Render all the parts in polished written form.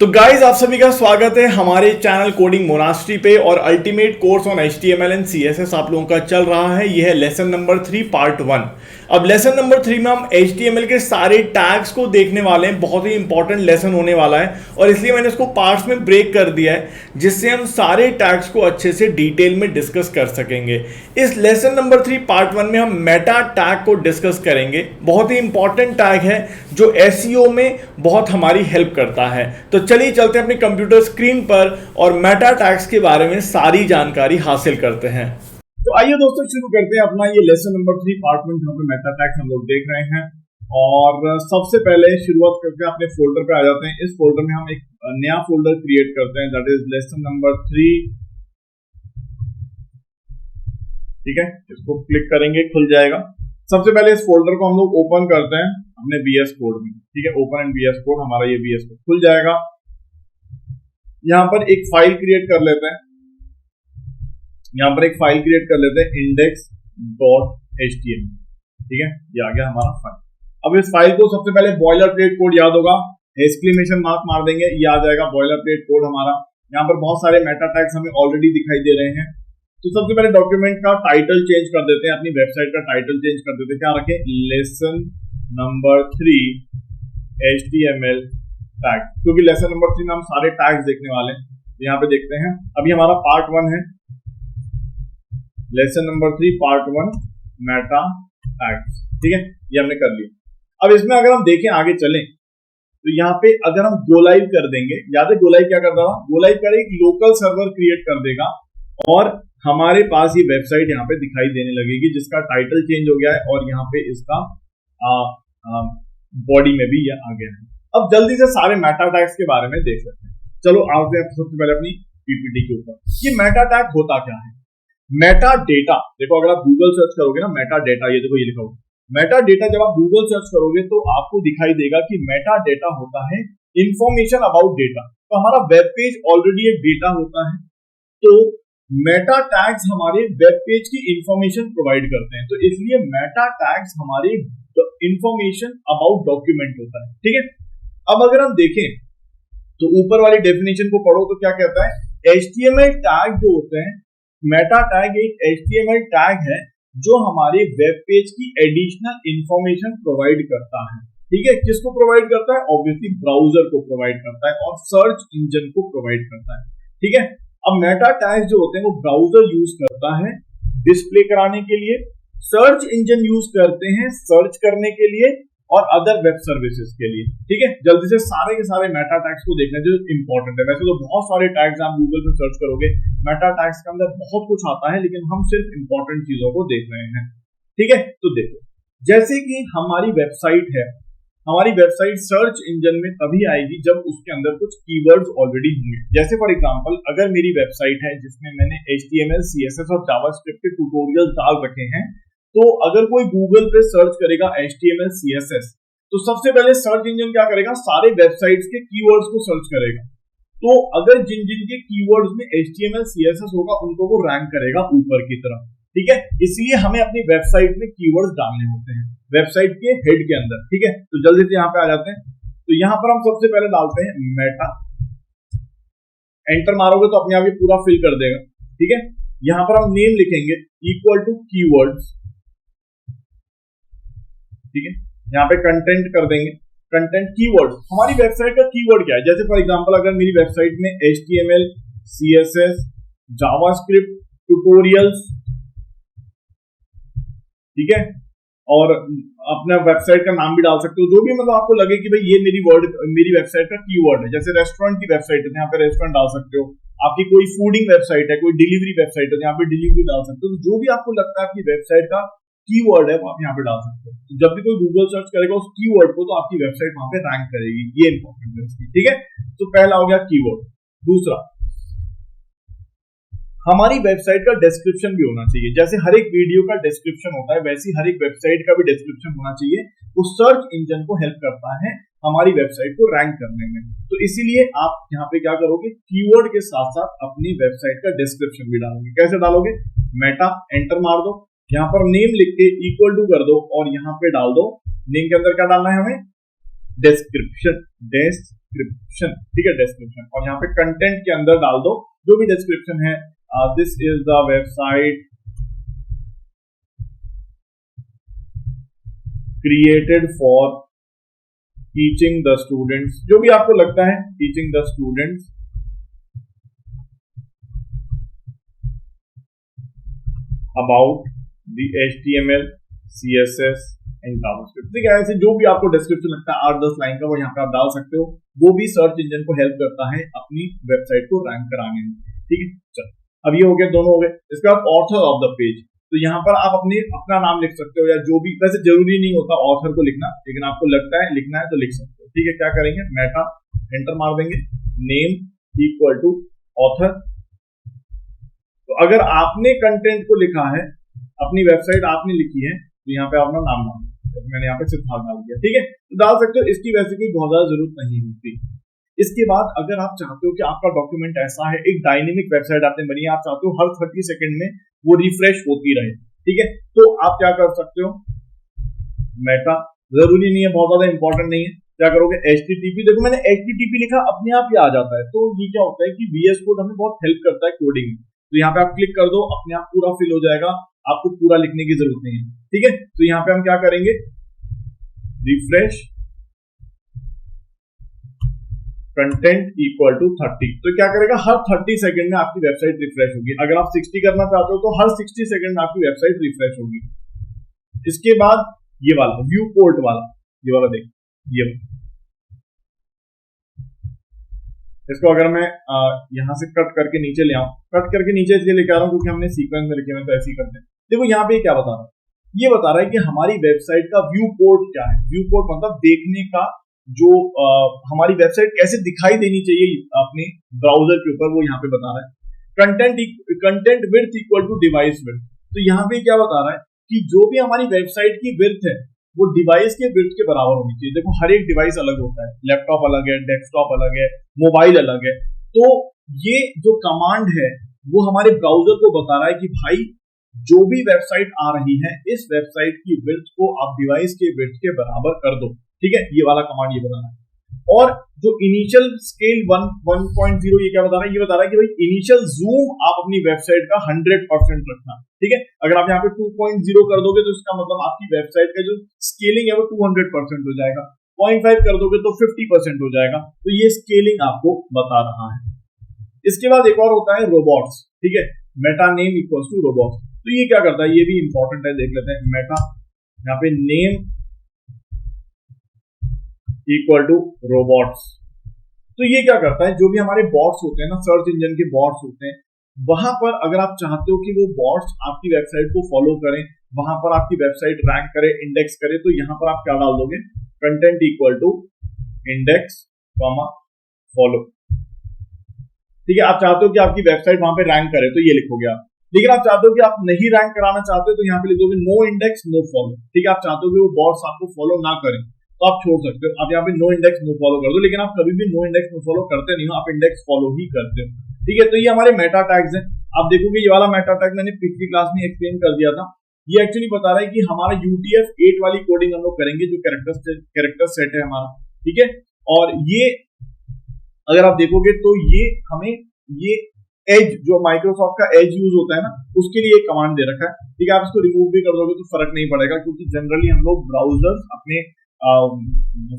तो गाइज आप सभी का स्वागत है हमारे चैनल कोडिंग मोनास्ट्री पे। और ultimate course on HTML and CSS आप लोगों का चल रहा है। यह है लेसन नंबर 3 पार्ट 1। अब लेसन नंबर 3 में हम HTML के सारे टैग्स को देखने वाले हैं। बहुत ही इंपॉर्टेंट लेसन होने वाला है और इसलिए मैंने इसको पार्ट्स में ब्रेक कर दिया है, जिससे हम सारे टैग्स को अच्छे से डिटेल में डिस्कस कर सकेंगे। इस लेसन नंबर 3 पार्ट 1 में हम मेटा टैग को डिस्कस करेंगे। बहुत ही इंपॉर्टेंट टैग है जो SEO में बहुत हमारी हेल्प करता है। तो चलिए चलते हैं अपनी कंप्यूटर स्क्रीन पर और मेटा टैग्स के बारे में सारी जानकारी हासिल करते हैं। तो आइए दोस्तों शुरू करते हैं अपना ये लेसन नंबर 3 पार्ट 1 जहां पे मेटा टैग्स हम लोग देख रहे हैं। और सबसे पहले शुरुआत करके अपने फोल्डर पे आ जाते हैं। इस फोल्डर में हम एक नया फोल्डर क्रिएट करते हैं, दैट इज लेसन नंबर 3। ठीक है, इसको क्लिक करेंगे, खुल जाएगा। सबसे पहले इस फोल्डर को हम लोग ओपन करते हैं अपने VS कोड में। ठीक है, ओपन एंड VS कोड, हमारा ये VS कोड खुल जाएगा। यहां पर एक फाइल क्रिएट कर लेते हैं, index.html। ठीक है, ये आ गया हमारा फाइल। अब इस फाइल को सबसे पहले बॉयलर प्लेट कोड याद होगा, एक्सक्लेमेशन मार्क मार देंगे, ये आ जाएगा बॉयलर प्लेट कोड हमारा। यहाँ पर बहुत सारे मेटा टैग्स हमें ऑलरेडी दिखाई दे रहे हैं। तो सबसे पहले डॉक्यूमेंट का टाइटल चेंज कर देते हैं, अपनी वेबसाइट का टाइटल चेंज कर देते हैं। क्या रखें? लेसन नंबर 3 HTML टैग, क्योंकि लेसन नंबर 3 में हम सारे टैग्स देखने वाले हैं। यहाँ पे देखते हैं, अभी हमारा पार्ट 1 है, lesson number 3 part 1 Meta tags. ठीक है, ये हमने कर लिया। अब इसमें अगर हम देखें, आगे चलें, तो यहाँ पे अगर हम गो लाइव कर देंगे, याद है गो लाइव क्या करता था? गो लाइव कर एक लोकल सर्वर क्रिएट कर देगा और हमारे पास ये वेबसाइट यहाँ पे दिखाई देने लगेगी, जिसका टाइटल चेंज हो गया है और यहाँ पे इसका बॉडी में भी ये आ गया है। अब जल्दी से सारे मेटा टैग्स के बारे में देख सकते हैं। चलो आते हैं सबसे पहले अपनी PPT के ऊपर। ये मेटा टैग होता क्या है? मेटा डेटा, देखो अगर आप गूगल सर्च करोगे ना मेटा डेटा, ये देखो ये लिखा होगा मेटा डेटा। जब आप गूगल सर्च करोगे तो आपको दिखाई देगा कि मेटा डेटा होता है इंफॉर्मेशन अबाउट डेटा। तो हमारा वेब पेज ऑलरेडी एक डेटा होता है, तो मेटा टैग्स हमारे वेब पेज की इंफॉर्मेशन प्रोवाइड करते हैं। तो इसलिए मेटा टैग्स हमारे इंफॉर्मेशन अबाउट डॉक्यूमेंट होता है। ठीक है, अब अगर हम देखें तो ऊपर वाली डेफिनेशन को पढ़ो तो क्या कहता है? HTML टैग जो होते हैं, मेटा टैग एक HTML टैग है जो हमारे वेब पेज की एडिशनल इंफॉर्मेशन प्रोवाइड करता है। ठीक है, किसको प्रोवाइड करता है? ऑब्वियसली ब्राउजर को प्रोवाइड करता है और सर्च इंजन को प्रोवाइड करता है। ठीक है, अब मेटा टैग्स जो होते हैं वो ब्राउजर यूज करता है डिस्प्ले कराने के लिए, सर्च इंजन यूज करते हैं सर्च करने के लिए और अदर वेब सर्विसेज के लिए। ठीक है, जल्दी से सारे के सारे मेटा टैग्स को देखना जो इंपॉर्टेंट है। वैसे तो बहुत सारे टैग्स आप गूगल पे सर्च करोगे, मेटा टैग्स के अंदर बहुत कुछ आता है, लेकिन हम सिर्फ इंपॉर्टेंट चीजों को देख रहे हैं। ठीक है, तो देखो जैसे कि हमारी वेबसाइट है, हमारी वेबसाइट सर्च इंजन में तभी आएगी जब उसके अंदर कुछ कीवर्ड्स ऑलरेडी होंगे। जैसे फॉर एग्जांपल अगर मेरी वेबसाइट है जिसमें मैंने HTML CSS और जावास्क्रिप्ट के ट्यूटोरियल डाल रखे हैं, तो अगर कोई गूगल पे सर्च करेगा HTML CSS, तो सबसे पहले सर्च इंजन क्या करेगा? सारे वेबसाइट्स के कीवर्ड्स को सर्च करेगा। तो अगर जिन जिन के कीवर्ड्स में HTML CSS होगा उनको वो रैंक करेगा ऊपर की तरफ। ठीक है, इसलिए हमें अपनी वेबसाइट में कीवर्ड्स डालने होते हैं वेबसाइट के हेड के अंदर। ठीक है, तो जल्दी से यहाँ पे आ जाते हैं। तो यहाँ पर हम सबसे पहले डालते हैं मेटा, एंटर मारोगे तो अपने आप ये पूरा फिल कर देगा। ठीक है, यहाँ पर हम नेम लिखेंगे इक्वल टू कीवर्ड्स। ठीक है, यहाँ पे कंटेंट कर देंगे, कंटेंट कीवर्ड। हमारी वेबसाइट का कीवर्ड क्या है? जैसे फॉर एग्जांपल अगर मेरी वेबसाइट में HTML CSS जावास्क्रिप्ट ट्यूटोरियल्स, ठीक है, और अपना वेबसाइट का नाम भी डाल सकते हो, जो भी मतलब आपको लगे कि भाई ये मेरी वेबसाइट का कीवर्ड है। जैसे रेस्टोरेंट की वेबसाइट है, यहाँ पे रेस्टोरेंट डाल सकते हो। आपकी कोई फूडिंग वेबसाइट है, कोई डिलीवरी वेबसाइट है, यहाँ पे डिलीवरी डाल सकते हो। जो भी आपको लगता है आपकी वेबसाइट का कीवर्ड है वो आप यहाँ पे डाल सकते हो। तो जब भी कोई गूगल सर्च करेगा उस कीवर्ड को, तो आपकी वेबसाइट वहां पे रैंक करेगी। ये इंपॉर्टेंट है इसकी। ठीक है, तो पहला हो गया कीवर्ड। दूसरा, हमारी वेबसाइट का डिस्क्रिप्शन भी होना चाहिए। जैसे हर एक वीडियो का डिस्क्रिप्शन होता है, वैसे हर एक वेबसाइट का भी डिस्क्रिप्शन होना चाहिए। वो सर्च इंजन को हेल्प करता है हमारी वेबसाइट को रैंक करने में। तो इसीलिए आप यहाँ पे क्या करोगे? कीवर्ड के साथ साथ अपनी वेबसाइट का डिस्क्रिप्शन भी डालोगे। कैसे डालोगे? मेटा, एंटर मार दो, यहाँ पर नेम लिख के इक्वल टू कर दो और यहाँ पे डाल दो। नेम के अंदर क्या डालना है हमें? डिस्क्रिप्शन, डिस्क्रिप्शन, ठीक है, डिस्क्रिप्शन, और यहाँ पे कंटेंट के अंदर डाल दो जो भी डिस्क्रिप्शन है, this is the website created for teaching the students, जो भी आपको लगता है, teaching the students about the HTML, CSS and JavaScript. ठीक है, ऐसे जो भी आपको डिस्क्रिप्शन लगता है 8-10 लाइन का, वो यहाँ पे आप डाल सकते हो। वो भी सर्च इंजन को हेल्प करता है अपनी वेबसाइट को रैंक कराने में। ठीक है, चलो अब ये हो गया, दोनों हो गए। इसके बाद ऑथर ऑफ द पेज, तो यहाँ पर आप अपना नाम लिख सकते हो, या जो भी, वैसे जरूरी नहीं होता ऑथर को लिखना, लेकिन आपको लगता है लिखना है तो लिख सकते हो। ठीक है, क्या करेंगे, मेटा एंटर मार देंगे, नेम इक्वल टू ऑथर। तो अगर आपने कंटेंट को लिखा है, अपनी वेबसाइट आपने लिखी है, तो यहाँ पे अपना नाम डाल, तो मैंने यहाँ पे सिद्धार्थ डाल दिया। ठीक है, तो डाल सकते हो, इसकी वैसे कोई बहुत ज्यादा जरूरत नहीं होती। इसके बाद अगर आप चाहते हो कि आपका डॉक्यूमेंट ऐसा है, एक डायनेमिक वेबसाइट आपने बनी है, आप चाहते हो हर 30 सेकंड में वो रिफ्रेश होती रहे, ठीक है, तो आप क्या कर सकते हो, मेटा, जरूरी नहीं है, बहुत ज्यादा इंपॉर्टेंट नहीं है, क्या करोगे, HTTP, देखो मैंने HTTP लिखा, अपने आप ही आ जाता है। तो ये क्या होता है कि VS कोड हमें बहुत हेल्प करता है कोडिंग में, तो यहाँ पे आप क्लिक कर दो, अपने आप पूरा फिल हो जाएगा, आपको पूरा लिखने की जरूरत नहीं है। ठीक है, तो यहाँ पे हम क्या करेंगे, रिफ्रेश कंटेंट इक्वल टू 30, तो क्या करेगा, हर 30 सेकंड में आपकी वेबसाइट रिफ्रेश होगी। अगर आप 60 करना चाहते हो तो हर 60 सेकंड में आपकी वेबसाइट रिफ्रेश होगी। इसके बाद ये वाला व्यू पोर्ट वाला, ये वाला देख, ये वाला, इसको अगर मैं यहां से कट करके नीचे ले आऊं, कट करके नीचे इसलिए लेके आ रहा हूं क्योंकि हमने सीक्वेंस में लिखे हुए, तो ऐसे ही करते हैं। देखो यहाँ पे क्या बता रहा है, ये बता रहा है कि हमारी वेबसाइट का व्यू पोर्ट क्या है। व्यू पोर्ट मतलब देखने का, जो हमारी वेबसाइट कैसे दिखाई देनी चाहिए अपने ब्राउजर के ऊपर, वो यहाँ पे बता रहा है। Content width equal to device width, तो यहाँ पे क्या बता रहा है कि जो भी हमारी वेबसाइट की विड्थ है वो डिवाइस के विड्थ के बराबर होनी चाहिए। देखो हर एक डिवाइस अलग होता है, लैपटॉप अलग है, डेस्कटॉप अलग है, मोबाइल अलग है, तो ये जो कमांड है वो हमारे ब्राउजर को बता रहा है कि भाई जो भी वेबसाइट आ रही है, इस वेबसाइट की विड्थ को आप डिवाइस के विड्थ के बराबर कर दो। ठीक है, ये वाला कमांड ये बता रहा है। और जो इनिशियल स्केल 1.0 ये क्या बता रहा है, ये बता रहा है कि भाई इनिशियल जूम आप अपनी वेबसाइट का 100% रखना। ठीक है, अगर आप यहाँ पे 2.0 कर दोगे तो इसका मतलब आपकी वेबसाइट का जो स्केलिंग है वो 200% हो जाएगा। 0.5 कर दोगे तो 50% हो जाएगा। तो ये स्केलिंग आपको बता रहा है। इसके बाद एक और होता है रोबोट्स। ठीक है, meta name equals to robots, तो ये क्या करता है, ये भी इंपॉर्टेंट है, देख लेते हैं। मेटा यहाँ पे नेम इक्वल टू रोबोट्स, तो ये क्या करता है, जो भी हमारे बॉट्स होते हैं ना, सर्च इंजन के बॉट्स होते हैं, वहां पर अगर आप चाहते हो कि वो बॉट्स आपकी वेबसाइट को फॉलो करें, वहां पर आपकी वेबसाइट रैंक करे, इंडेक्स करे, तो यहां पर आप क्या डाल दोगे, content equal to index follow. ठीक है, आप चाहते हो कि आपकी वेबसाइट वहां पे रैंक करे, तो ये लिखोगे आप। लेकिन आप चाहते हो कि आप नहीं रैंक कराना चाहते हो, तो यहाँ पे लिख दोगे नो इंडेक्स नो फॉलो। ठीक है, आप चाहते हो कि वो बॉट्स आपको फॉलो ना करें, तो आप छोड़ सकते हो, आप यहाँ पे नो इंडेक्स नो फॉलो कर दो। लेकिन आप कभी भी नो इंडेक्स नो फॉलो करते नहीं हो, आप इंडेक्स फॉलो ही करते हो। ठीक है, तो ये हमारे मेटा टैग्स हैं। आप देखोगे ये वाला मेटा टैग मैंने पिछली क्लास में एक्सप्लेन कर दिया था। ये एक्चुअली बता रहा है कि हमारा UTF-8 वाली कोडिंग हम लोग करेंगे, जो कैरेक्टर सेट है हमारा। ठीक है, और ये अगर आप देखोगे तो ये हमें ये एज, जो माइक्रोसॉफ्ट का एज यूज होता है ना, उसके लिए एक कमांड दे रखा है। ठीक है, आप इसको रिमूव भी कर दोगे तो फर्क नहीं पड़ेगा, क्योंकि जनरली हम लोग ब्राउजर्स अपने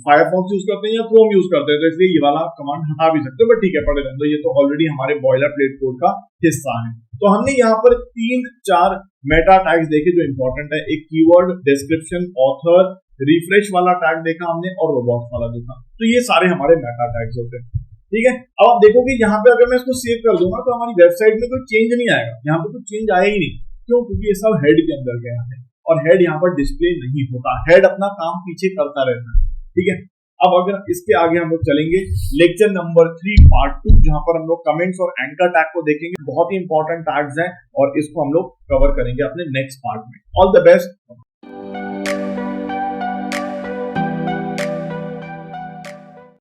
फायरफॉक्स यूज करते हैं या क्रोम यूज करते हैं, तो इसलिए ये वाला कमांड हटा भी सकते हो, बट ठीक है पढ़े रहने दो, ये तो ऑलरेडी हमारे बॉयलर प्लेट कोड का हिस्सा है। तो हमने यहाँ पर 3-4 मेटा टैग्स देखे जो इंपॉर्टेंट है। एक कीवर्ड, डिस्क्रिप्शन, ऑथर, रिफ्रेश वाला टैग देखा हमने, और रोबोट्स वाला देखा। तो ये सारे हमारे मेटा टैग्स होते हैं। ठीक है, अब आप देखोगे यहाँ पे अगर मैं इसको सेव कर दूंगा तो हमारी वेबसाइट में कोई चेंज नहीं आएगा, यहाँ पे कोई चेंज आया ही नहीं। क्यों? क्योंकि ये सब हेड के अंदर गया है, और हेड यहाँ पर डिस्प्ले नहीं होता, हेड अपना काम पीछे करता रहता है। ठीक है, अब अगर इसके आगे हम लोग चलेंगे लेक्चर नंबर 3 पार्ट 2, जहां पर हम लोग कमेंट्स और एंकर टैग को देखेंगे। बहुत ही इंपॉर्टेंट टैग्स हैं और इसको हम लोग कवर करेंगे अपने नेक्स्ट पार्ट में। All the best.